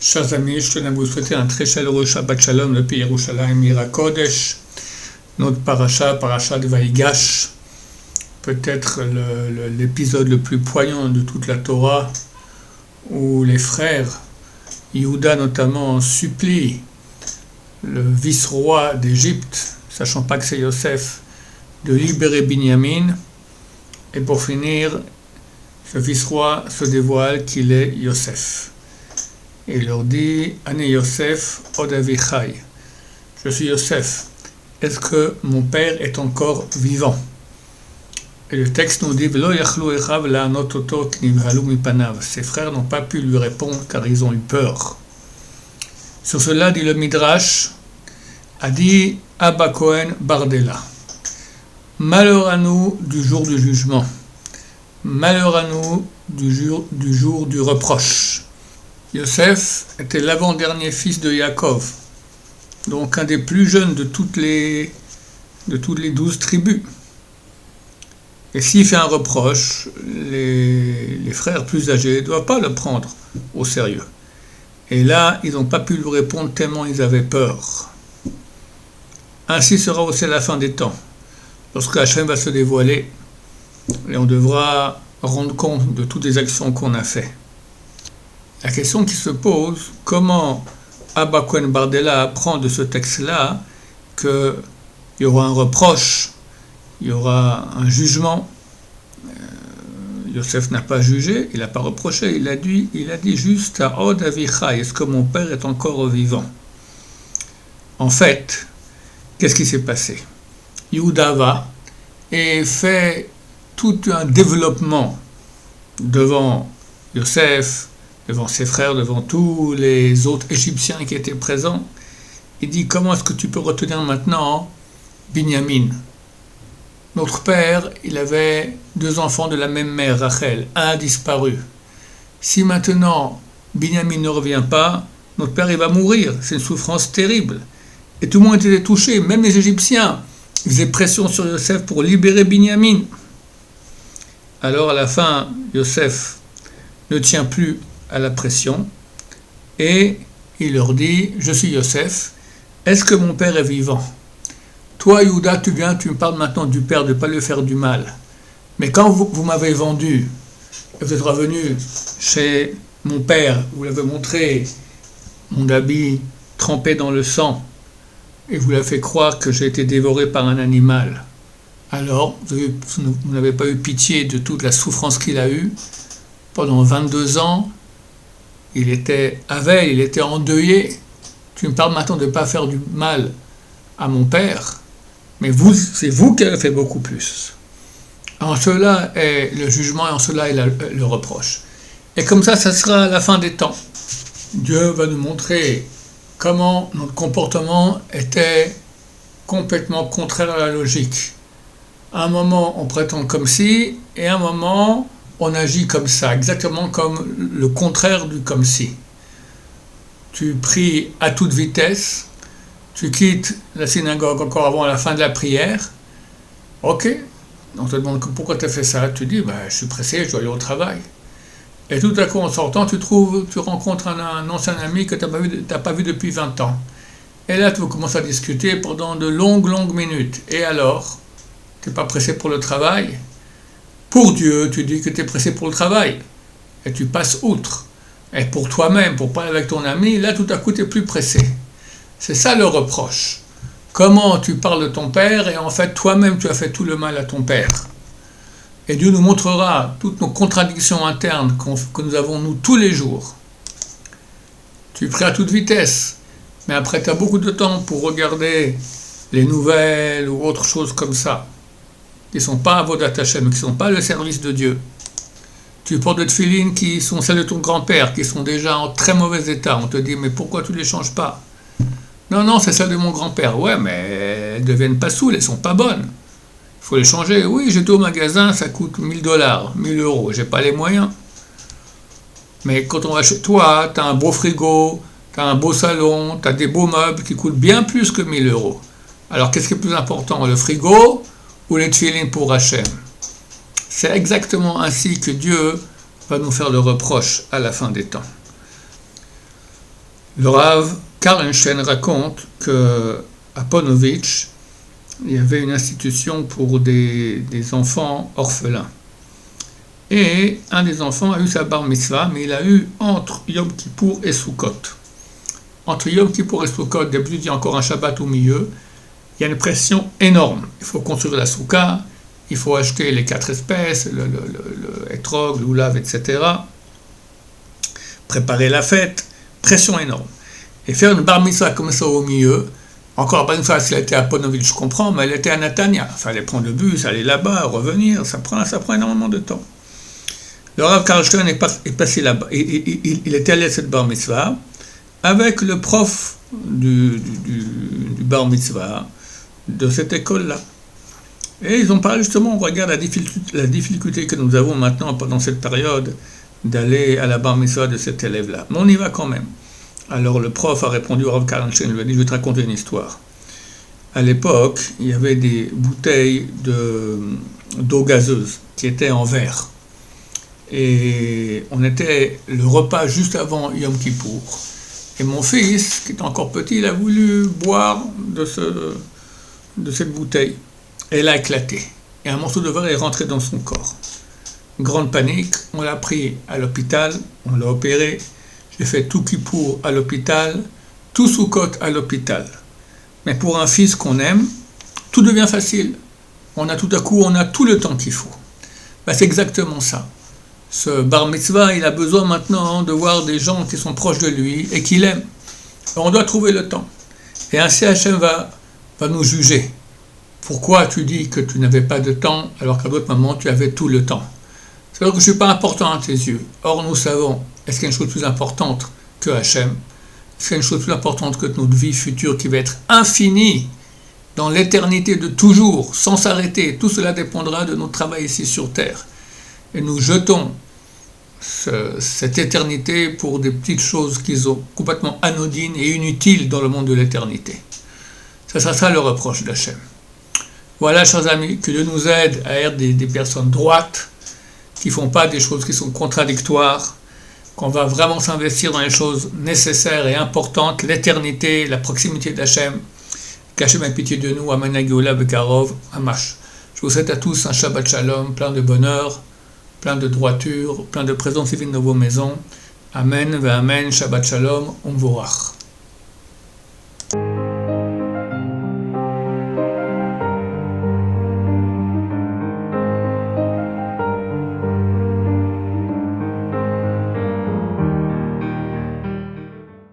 Chers amis, je tenais à vous souhaiter un très chaleureux Shabbat Shalom depuis Yerushalayim, Ira Kodesh. Notre paracha de Vaïgash, peut-être l'épisode le plus poignant de toute la Torah, où les frères, Yehuda notamment, supplient le vice-roi d'Égypte, sachant pas que c'est Yosef, de libérer Binyamin. Et pour finir, ce vice-roi se dévoile qu'il est Yosef. Et il leur dit, Ane Yosef od avichai. Je suis Yosef. Est-ce que mon père est encore vivant? Et le texte nous dit, Velo yachlu echav la'anot oto knivhalu mipanav. Ses frères n'ont pas pu lui répondre car ils ont eu peur. Sur cela, dit le Midrash, a dit Abba Cohen Bardella. Malheur à nous du jour du jugement. Malheur à nous du jour du reproche. Yosef était l'avant-dernier fils de Yaakov, donc un des plus jeunes de toutes les 12 tribus. Et s'il fait un reproche, les frères plus âgés ne doivent pas le prendre au sérieux. Et là, ils n'ont pas pu lui répondre tellement ils avaient peur. Ainsi sera aussi la fin des temps, lorsque Hachem va se dévoiler, et on devra rendre compte de toutes les actions qu'on a faites. La question qui se pose, comment Abba Cohen Bardella apprend de ce texte-là qu'il y aura un reproche, il y aura un jugement. Yosef n'a pas jugé, il n'a pas reproché, il a dit juste à Od Avichai, est-ce que mon père est encore vivant? En fait, qu'est-ce qui s'est passé? Yehuda va et fait tout un développement devant Yosef, devant ses frères, devant tous les autres Égyptiens qui étaient présents. Il dit, comment est-ce que tu peux retenir maintenant Binyamin? Notre père, il avait 2 enfants de la même mère, Rachel. Un a disparu. Si maintenant Binyamin ne revient pas, notre père il va mourir. C'est une souffrance terrible. Et tout le monde était touché, même les Égyptiens. Ils faisaient pression sur Yosef pour libérer Binyamin. Alors à la fin, Yosef ne tient plus à la pression, et il leur dit, je suis Yosef, est-ce que mon père est vivant? Toi, Yehuda, tu me parles maintenant du père, de ne pas lui faire du mal. Mais quand vous m'avez vendu, et vous êtes revenu chez mon père, vous l'avez montré, mon habit trempé dans le sang, et vous l'avez fait croire que j'ai été dévoré par un animal. Alors, vous n'avez pas eu pitié de toute la souffrance qu'il a eue. Pendant 22 ans, il était aveugle, il était endeuillé. Tu me parles maintenant de ne pas faire du mal à mon père, mais c'est vous qui avez fait beaucoup plus. En cela est le jugement et en cela est le reproche. Et comme ça sera la fin des temps. Dieu va nous montrer comment notre comportement était complètement contraire à la logique. À un moment, on prétend comme si, et à un moment, on agit comme ça, exactement comme le contraire du comme si. Tu pries à toute vitesse, tu quittes la synagogue encore avant la fin de la prière. Ok, on te demande pourquoi tu as fait ça. Tu dis, je suis pressé, je dois aller au travail. Et tout à coup, en sortant, tu rencontres un ancien ami que tu n'as pas vu depuis 20 ans. Et là, tu commences à discuter pendant de longues minutes. Et alors, tu n'es pas pressé pour le travail? Pour Dieu, tu dis que tu es pressé pour le travail, et tu passes outre. Et pour toi-même, pour parler avec ton ami, là tout à coup tu es plus pressé. C'est ça le reproche. Comment tu parles de ton père, et en fait toi-même tu as fait tout le mal à ton père. Et Dieu nous montrera toutes nos contradictions internes que nous avons nous tous les jours. Tu pries à toute vitesse, mais après tu as beaucoup de temps pour regarder les nouvelles ou autre chose comme ça, qui ne sont pas à Avodat Hashem, qui ne sont pas le service de Dieu. Tu portes des tefilines qui sont celles de ton grand-père, qui sont déjà en très mauvais état. On te dit, mais pourquoi tu ne les changes pas? Non, c'est celles de mon grand-père. Ouais, mais elles ne deviennent pas saoules, elles ne sont pas bonnes. Il faut les changer. Oui, j'étais au magasin, ça coûte $1000, 1000 €, j'ai pas les moyens. Mais quand on va chez toi, tu as un beau frigo, tu as un beau salon, tu as des beaux meubles qui coûtent bien plus que 1000 €. Alors qu'est-ce qui est plus important, le frigo ou les tefilines pour Hachem? C'est exactement ainsi que Dieu va nous faire le reproche à la fin des temps. Le Rav Karlenstein raconte qu'à Ponovitch, il y avait une institution pour des enfants orphelins. Et un des enfants a eu sa bar mitzvah, mais il a eu entre Yom Kippour et Sukkot. Entre Yom Kippour et Sukkot, d'habitude il y a encore un Shabbat au milieu, il y a une pression énorme. Il faut construire la soukha, il faut acheter les 4 espèces, le etrog, l'oulav, etc. Préparer la fête, pression énorme. Et faire une bar mitzvah comme ça au milieu, encore une fois, si elle était à Ponovitch, je comprends, mais elle était à Natania. Il fallait prendre le bus, aller là-bas, revenir, ça prend énormément de temps. Le Rav Karlenstein est passé là-bas, il était allé à cette bar mitzvah avec le prof du bar mitzvah de cette école-là. Et ils ont parlé justement, on regarde la difficulté que nous avons maintenant pendant cette période d'aller à la bar mitzvah de cet élève-là. Mais on y va quand même. Alors le prof a répondu au Rav Karlenstein, il lui a dit, je vais te raconter une histoire. À l'époque, il y avait des bouteilles d'eau gazeuse qui étaient en verre. Et on était le repas juste avant Yom Kippour. Et mon fils, qui était encore petit, il a voulu boire de cette bouteille. Et elle a éclaté. Et un morceau de verre est rentré dans son corps. Grande panique, on l'a pris à l'hôpital, on l'a opéré. J'ai fait tout Kippour à l'hôpital, tout Sukkot à l'hôpital. Mais pour un fils qu'on aime, tout devient facile. On a tout le temps qu'il faut. C'est exactement ça. Ce bar mitzvah, il a besoin maintenant de voir des gens qui sont proches de lui et qu'il aime. On doit trouver le temps. Et ainsi Hachem va nous juger. Pourquoi tu dis que tu n'avais pas de temps alors qu'à d'autres moments tu avais tout le temps? C'est-à-dire que je ne suis pas important à tes yeux. Or nous savons, est-ce qu'il y a une chose plus importante que Hachem? Est-ce qu'il y a une chose plus importante que notre vie future qui va être infinie dans l'éternité de toujours, sans s'arrêter? Tout cela dépendra de notre travail ici sur terre. Et nous jetons cette éternité pour des petites choses qui sont complètement anodines et inutiles dans le monde de l'éternité. Ça sera ça le reproche d'Hachem. Voilà, chers amis, que Dieu nous aide à être des personnes droites, qui ne font pas des choses qui sont contradictoires, qu'on va vraiment s'investir dans les choses nécessaires et importantes, l'éternité, la proximité d'Hachem. Qu'Hachem ait pitié de nous. Amen, Geoula, Bekarov, Hamash. Je vous souhaite à tous un Shabbat Shalom, plein de bonheur, plein de droiture, plein de présence divine dans vos maisons. Amen, Amen, Shabbat Shalom, Umvorach.